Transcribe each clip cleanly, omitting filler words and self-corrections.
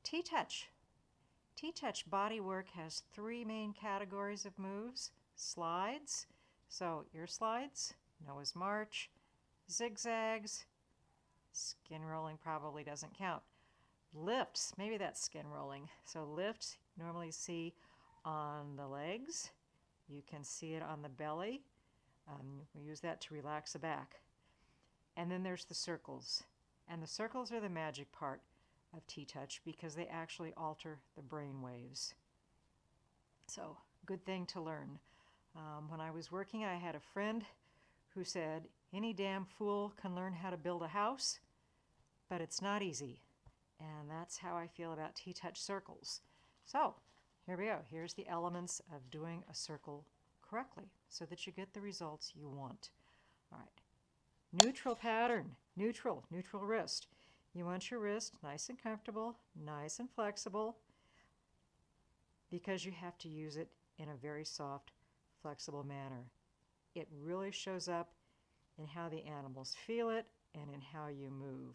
T-touch. T-touch bodywork has three main categories of moves. Slides, so ear slides, Noah's March, zigzags, skin rolling probably doesn't count. Lifts, maybe that's skin rolling. So lifts you normally see on the legs. You can see it on the belly. We use that to relax the back. And then there's the circles. And the circles are the magic part of T-touch because they actually alter the brain waves. So, good thing to learn. When I was working, I had a friend who said, any damn fool can learn how to build a house, but it's not easy. And that's how I feel about T-touch circles. So, here we go. Here's the elements of doing a circle correctly so that you get the results you want. All right. Neutral pattern. Neutral wrist. You want your wrist nice and comfortable, nice and flexible, because you have to use it in a very soft, flexible manner. It really shows up in how the animals feel it and in how you move.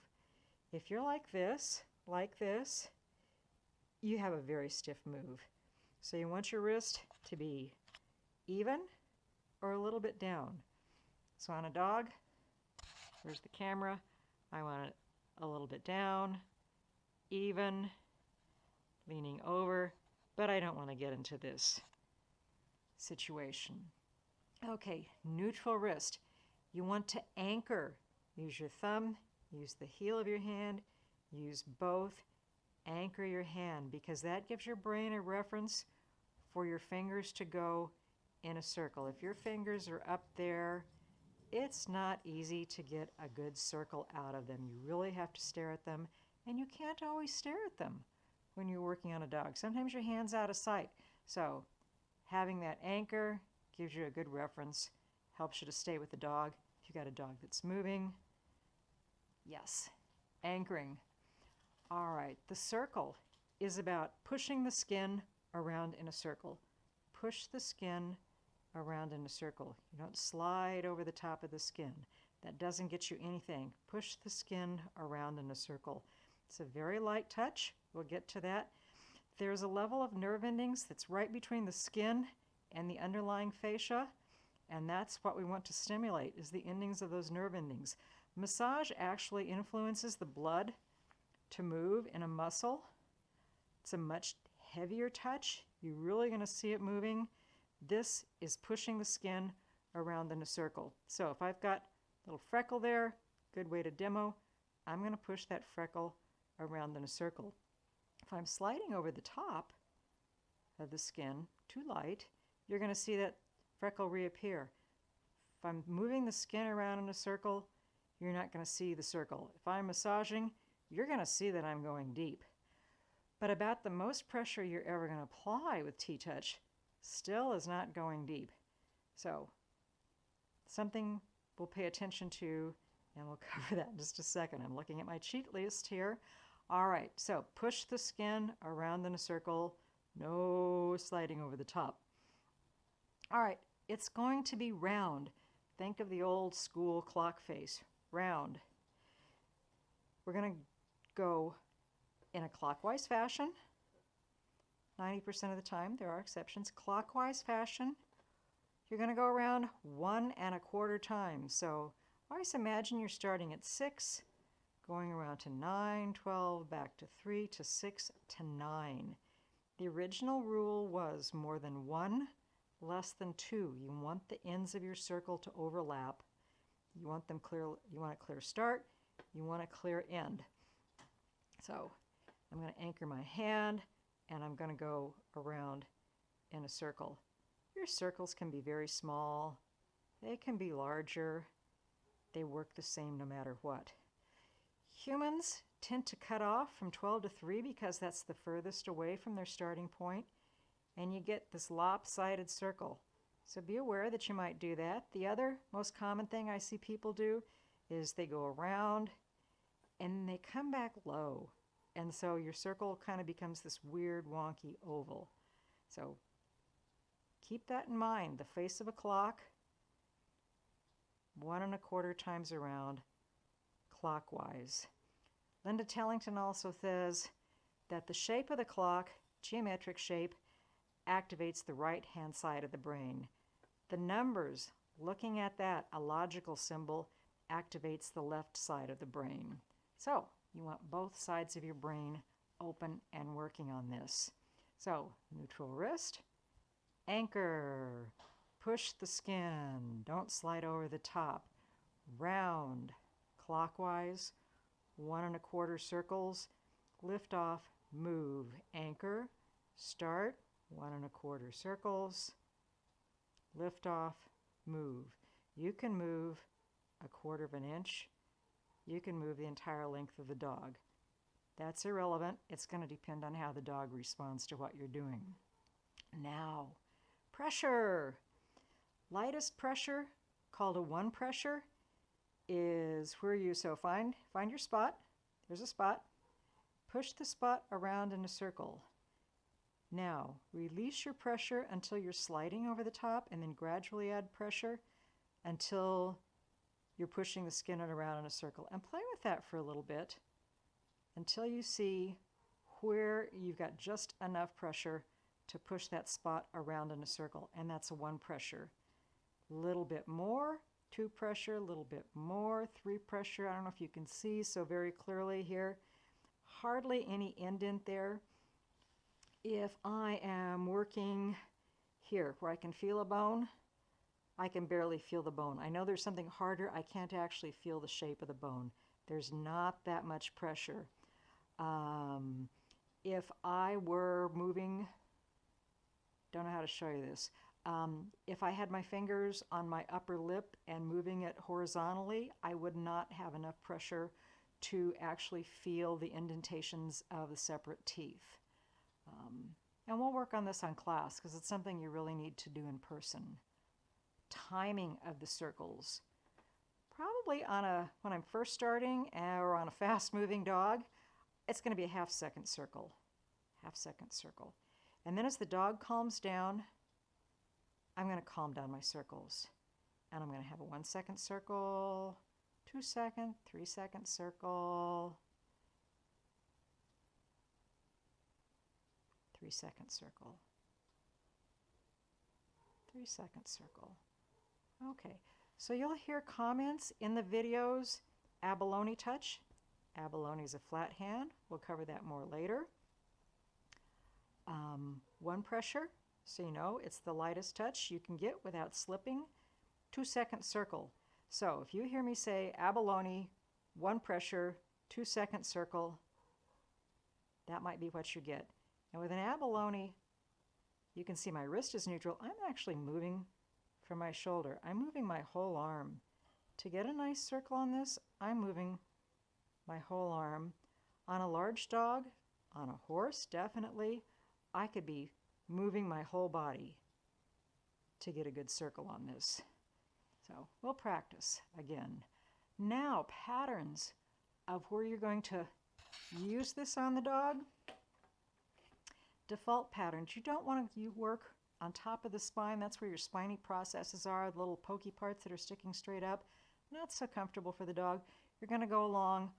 If you're like this, you have a very stiff move. So you want your wrist to be even or a little bit down. So on a dog, there's the camera, I want it a little bit down, even, leaning over, but I don't want to get into this situation. Okay, neutral wrist. You want to anchor. Use your thumb, use the heel of your hand, use both. Anchor your hand because that gives your brain a reference for your fingers to go in a circle. If your fingers are up there, it's not easy to get a good circle out of them. You really have to stare at them, and you can't always stare at them when you're working on a dog. Sometimes your hand's out of sight. So having that anchor gives you a good reference, helps you to stay with the dog. If you've got a dog that's moving, yes, anchoring. All right, the circle is about pushing the skin around in a circle. Push the skin around in a circle. You don't slide over the top of the skin. That doesn't get you anything. Push the skin around in a circle. It's a very light touch. We'll get to that. There's a level of nerve endings that's right between the skin and the underlying fascia, and that's what we want to stimulate, is the endings of those nerve endings. Massage actually influences the blood to move in a muscle. It's a much heavier touch. You're really going to see it moving. This is pushing the skin around in a circle. So if I've got a little freckle there, good way to demo, I'm going to push that freckle around in a circle. If I'm sliding over the top of the skin, too light, you're going to see that freckle reappear. If I'm moving the skin around in a circle, you're not going to see the circle. If I'm massaging, you're going to see that I'm going deep. But about the most pressure you're ever going to apply with T-touch still is not going deep. So something we'll pay attention to, and we'll cover that in just a second. I'm looking at my cheat list here. All right, so push the skin around in a circle, no sliding over the top. All right, it's going to be round. Think of the old school clock face, round. We're going to go in a clockwise fashion. 90% of the time, there are exceptions. Clockwise fashion, you're going to go around 1 1/4 times. So always imagine you're starting at 6, going around to 9, 12, back to 3, to 6, to 9. The original rule was more than 1, less than 2. You want the ends of your circle to overlap. You want them clear. You want a clear start. You want a clear end. So I'm going to anchor my hand, and I'm going to go around in a circle. Your circles can be very small. They can be larger. They work the same no matter what. Humans tend to cut off from 12 to 3 because that's the furthest away from their starting point, and you get this lopsided circle. So be aware that you might do that. The other most common thing I see people do is they go around and they come back low. And so your circle kind of becomes this weird, wonky oval. So keep that in mind. The face of a clock, 1 1/4 times around, clockwise. Linda Tellington also says that the shape of the clock, geometric shape, activates the right-hand side of the brain. The numbers, looking at that, a logical symbol, activates the left side of the brain. So you want both sides of your brain open and working on this. So neutral wrist, anchor, push the skin, don't slide over the top, round, clockwise, 1 1/4 circles, lift off, move, anchor, start, 1 1/4 circles, lift off, move. You can move 1/4 of an inch. You can move the entire length of the dog. That's irrelevant. It's going to depend on how the dog responds to what you're doing. Now, pressure. Lightest pressure, called a 1 pressure, is where you, so find your spot. There's a spot. Push the spot around in a circle. Now, release your pressure until you're sliding over the top, and then gradually add pressure until you're pushing the skin around in a circle. And play with that for a little bit until you see where you've got just enough pressure to push that spot around in a circle. And that's a 1 pressure. A little bit more, 2 pressure, a little bit more, 3 pressure. I don't know if you can see so very clearly here. Hardly any indent there. If I am working here where I can feel a bone, I can barely feel the bone. I know there's something harder. I can't actually feel the shape of the bone. There's not that much pressure. If I were moving, don't know how to show you this. If I had my fingers on my upper lip and moving it horizontally, I would not have enough pressure to actually feel the indentations of the separate teeth. And we'll work on this on class because it's something you really need to do in person. Timing of the circles. Probably when I'm first starting or on a fast-moving dog, it's going to be a 1/2 second circle. 1/2 second circle. And then as the dog calms down, I'm going to calm down my circles. And I'm going to have a 1 second circle, 2 second, 3 second circle, 3 second circle, 3 second circle. Okay, so you'll hear comments in the videos, abalone touch. Abalone is a flat hand. We'll cover that more later. 1 pressure, so you know it's the lightest touch you can get without slipping. 2 second circle. So if you hear me say abalone, 1 pressure, 2 second circle, that might be what you get. And with an abalone, you can see my wrist is neutral. I'm actually moving from my shoulder. I'm moving my whole arm. To get a nice circle on this, I'm moving my whole arm. On a large dog, on a horse, definitely, I could be moving my whole body to get a good circle on this. So we'll practice again. Now, patterns of where you're going to use this on the dog. Default patterns. You don't want to work on top of the spine. That's where your spiny processes are, the little pokey parts that are sticking straight up. Not so comfortable for the dog. You're going to go along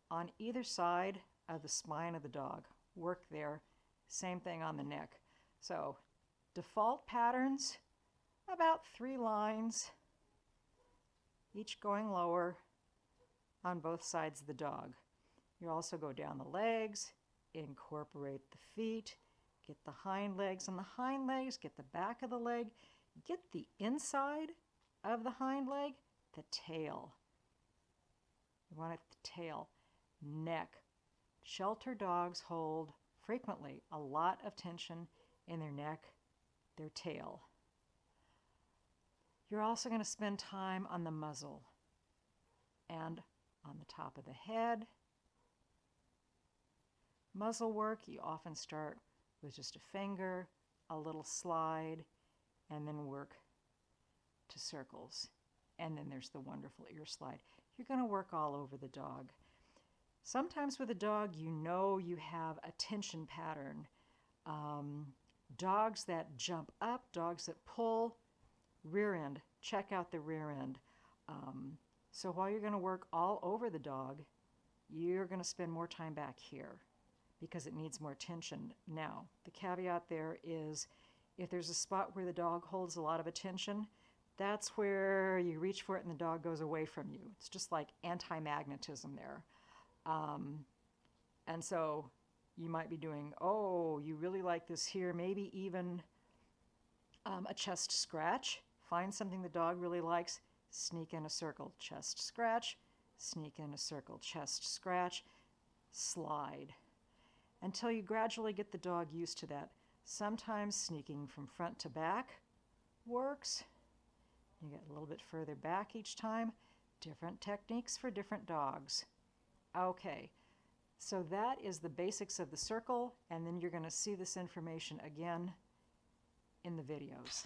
on either side of the spine of the dog. Work there. Same thing on the neck. So default patterns, about 3 lines, each going lower on both sides of the dog. You also go down the legs, incorporate the feet, get the hind legs on the hind legs, get the back of the leg, get the inside of the hind leg, the tail. You want it the tail, neck. Shelter dogs hold frequently a lot of tension in their neck, their tail. You're also going to spend time on the muzzle and on the top of the head. Muzzle work, you often start with just a finger, a little slide, and then work to circles. And then there's the wonderful ear slide. You're going to work all over the dog. Sometimes with a dog, you know you have a tension pattern. Dogs that jump up, dogs that pull, rear end, check out the rear end. So while you're going to work all over the dog, you're going to spend more time back here because it needs more attention. Now, the caveat there is if there's a spot where the dog holds a lot of attention, that's where you reach for it and the dog goes away from you. It's just like anti-magnetism there. And so you might be doing, oh, you really like this here, maybe even a chest scratch. Find something the dog really likes, sneak in a circle, chest scratch, sneak in a circle, chest scratch, slide. Until you gradually get the dog used to that. Sometimes sneaking from front to back works. You get a little bit further back each time. Different techniques for different dogs. Okay, so that is the basics of the circle, and then you're going to see this information again in the videos.